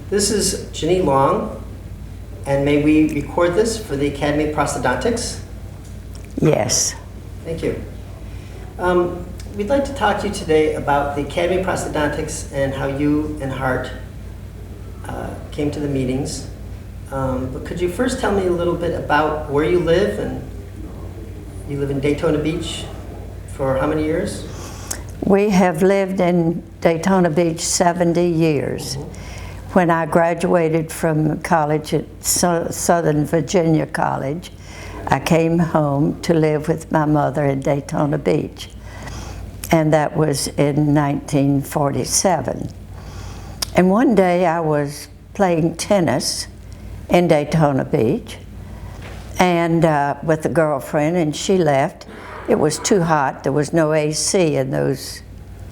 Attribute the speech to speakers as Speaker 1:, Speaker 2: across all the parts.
Speaker 1: This is Ginny Long, and may we record this for the Academy of Prosthodontics?
Speaker 2: Yes.
Speaker 1: Thank you. We'd like to talk to you today about the Academy of Prosthodontics and how you and Hart came to the meetings. But could you first tell me a little bit about where you live? And you live in Daytona Beach for how many years?
Speaker 2: We have lived in Daytona Beach 70 years. When I graduated from college at Southern Virginia College, I came home to live with my mother in Daytona Beach. And that was in 1947. And one day I was playing tennis in Daytona Beach and with a girlfriend, and she left. It was too hot. There was no AC in those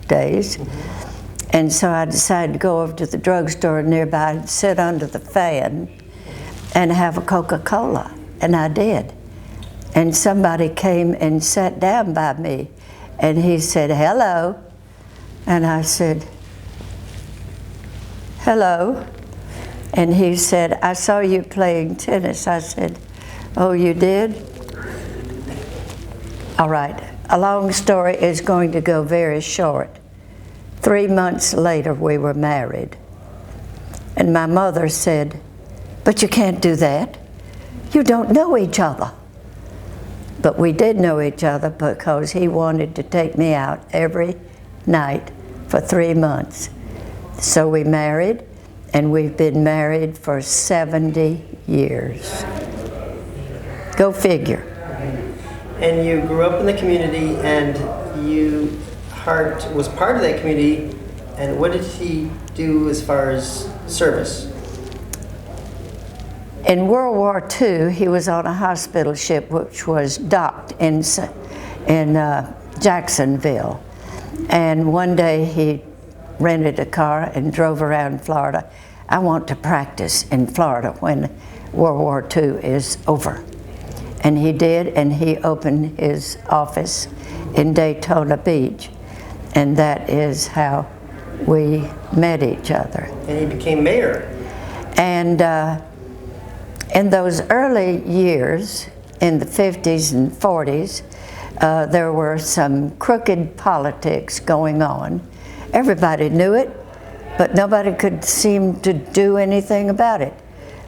Speaker 2: days. And so I decided to go over to the drugstore nearby and sit under the fan and have a Coca-Cola. And I did. And somebody came and sat down by me. And he said, "Hello." And I said, "Hello." And he said, "I saw you playing tennis." I said, "Oh, you did?" All right. A long story is going to go very short. 3 months later, we were married. And my mother said, "But you can't do that. You don't know each other." But we did know each other because he wanted to take me out every night for 3 months. So we married, and we've been married for 70 years. Go figure.
Speaker 1: And you grew up in the community, and Hart was part of that community. And what did he do as far as service?
Speaker 2: In World War II, he was on a hospital ship which was docked in Jacksonville. And one day he rented a car and drove around Florida. I want to practice in Florida when World War II is over. And he did, and he opened his office in Daytona Beach. And that is how we met each other.
Speaker 1: And he became mayor.
Speaker 2: And in those early years, in the 50s and 40s, there were some crooked politics going on. Everybody knew it, but nobody could seem to do anything about it.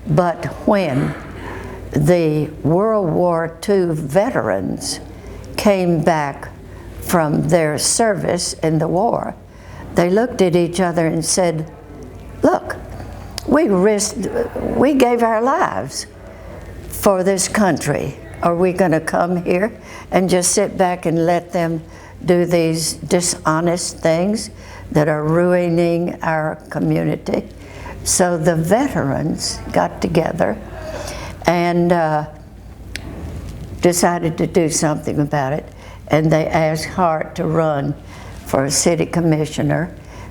Speaker 2: But when the World War II veterans came back from their service in the war, they looked at each other and said, "Look, we gave our lives for this country. Are we going to come here and just sit back and let them do these dishonest things that are ruining our community?" So the veterans got together and decided to do something about it. And they asked Hart to run for a city commissioner,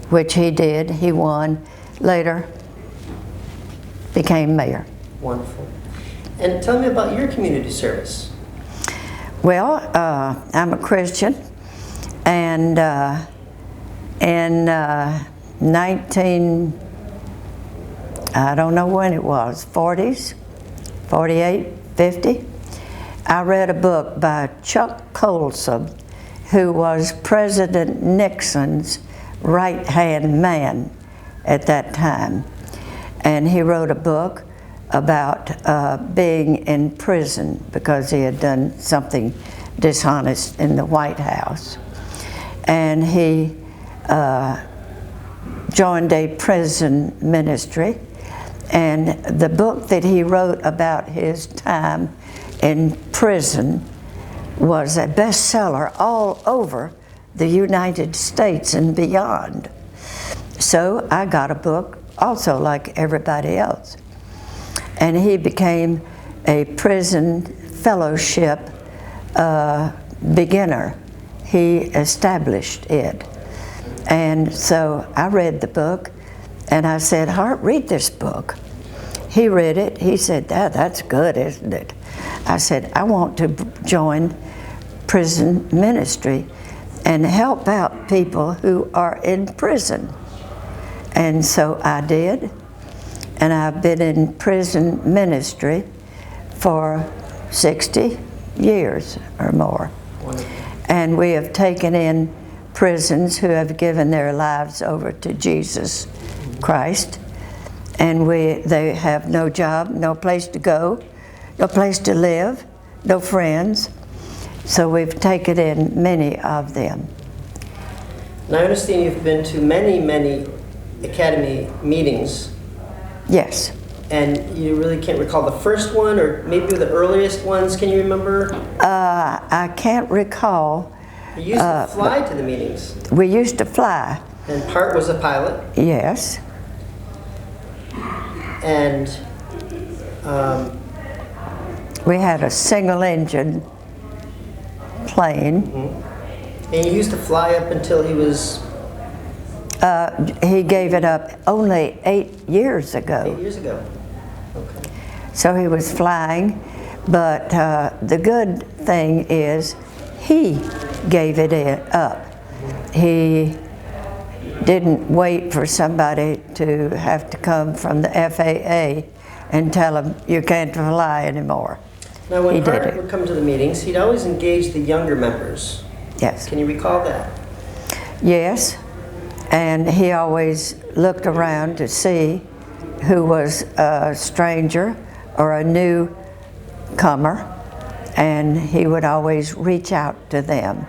Speaker 2: which he did. He won. Later, became mayor.
Speaker 1: Wonderful. And tell me about your community service.
Speaker 2: Well, I'm a Christian, and in I don't know when it was, 40s, 48, 50, I read a book by Chuck Colson, who was President Nixon's right-hand man at that time. And he wrote a book about being in prison because he had done something dishonest in the White House. And he joined a prison ministry. And the book that he wrote about his time in prison was a bestseller all over the United States and beyond. So I got a book also like everybody else. And he became a prison fellowship beginner. He established it. And so I read the book, and I said, "Hart, read this book." He read it. He said, "That's good, isn't it?" I said, "I want to join prison ministry and help out people who are in prison." And so I did. and I've been in prison ministry for 60 years or more.
Speaker 1: Wonderful.
Speaker 2: And we have taken in prisons who have given their lives over to Jesus Christ, and they have no job, no place to go, no place to live, no friends. So we've taken in many of them.
Speaker 1: Now I understand you've been to many, many Academy meetings,
Speaker 2: Yes.
Speaker 1: and you really can't recall the first one, or maybe the earliest ones. Can you remember?
Speaker 2: I can't recall.
Speaker 1: You used to fly to the meetings,
Speaker 2: We used to fly.
Speaker 1: and Part was a pilot,
Speaker 2: Yes.
Speaker 1: and
Speaker 2: We had a single engine plane.
Speaker 1: you used to fly up until he was
Speaker 2: He gave it up only 8 years
Speaker 1: 8
Speaker 2: ago.
Speaker 1: years ago. Okay.
Speaker 2: So he was flying, but the good thing is he gave it up. He didn't wait for somebody to have to come from the FAA and tell him you can't fly anymore.
Speaker 1: Now, when
Speaker 2: He did
Speaker 1: Part
Speaker 2: it.
Speaker 1: would come to the meetings, he'd always engage the younger members.
Speaker 2: Yes.
Speaker 1: Can you recall that?
Speaker 2: Yes, and he always looked around to see who was a stranger or a newcomer, and he would always reach out to them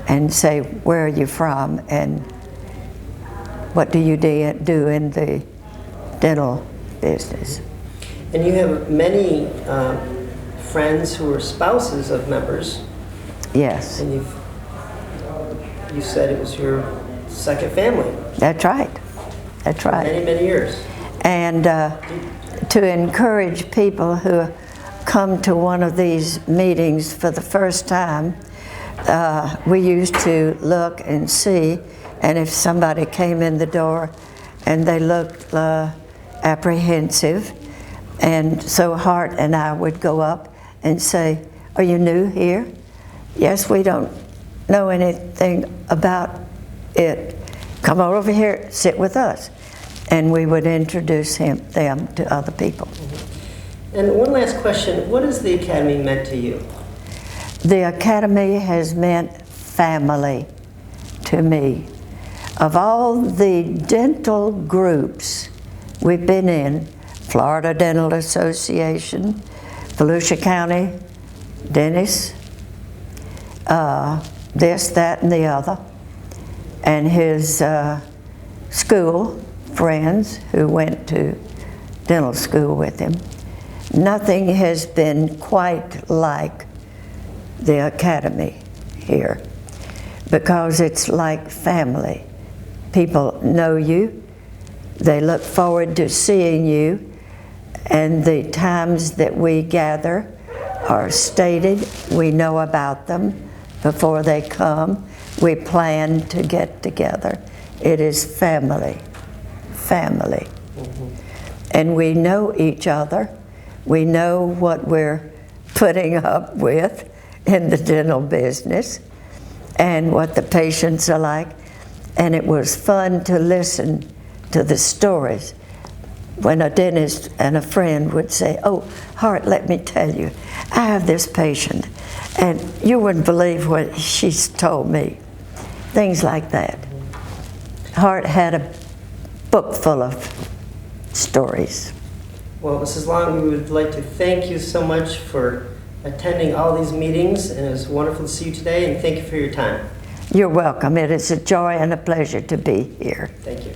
Speaker 2: and say, where are you from, and what do you do in the dental business?
Speaker 1: And you have many friends who are spouses of members,
Speaker 2: Yes,
Speaker 1: and you said it was your second family.
Speaker 2: that's right. That's right.
Speaker 1: Many, many years.
Speaker 2: And to encourage people who come to one of these meetings for the first time, we used to look and see, and if somebody came in the door and they looked apprehensive, and so Hart and I would go up and say, are you new here? Yes, we don't know anything about it. Come on over here, sit with us. And we would introduce them to other people.
Speaker 1: And one last question, what has the Academy meant to you?
Speaker 2: The Academy has meant family to me. Of all the dental groups we've been in, Florida Dental Association, Volusia County Dentists, this, that, and the other, and his school friends who went to dental school with him. Nothing has been quite like the Academy here, because it's like family. People know you, they look forward to seeing you, and the times that we gather are stated. We know about them before they come. We plan to get together. It is family, family. And we know each other. We know what we're putting up with in the dental business and what the patients are like. And it was fun to listen to the stories. When a dentist and a friend would say, oh, Hart, let me tell you, I have this patient, and you wouldn't believe what she's told me. Things like that. Hart had a book full of stories.
Speaker 1: Well, Mrs. Long, we would like to thank you so much for attending all these meetings, and it was wonderful to see you today, and thank you for your time.
Speaker 2: You're welcome. It is a joy and a pleasure to be here.
Speaker 1: Thank you.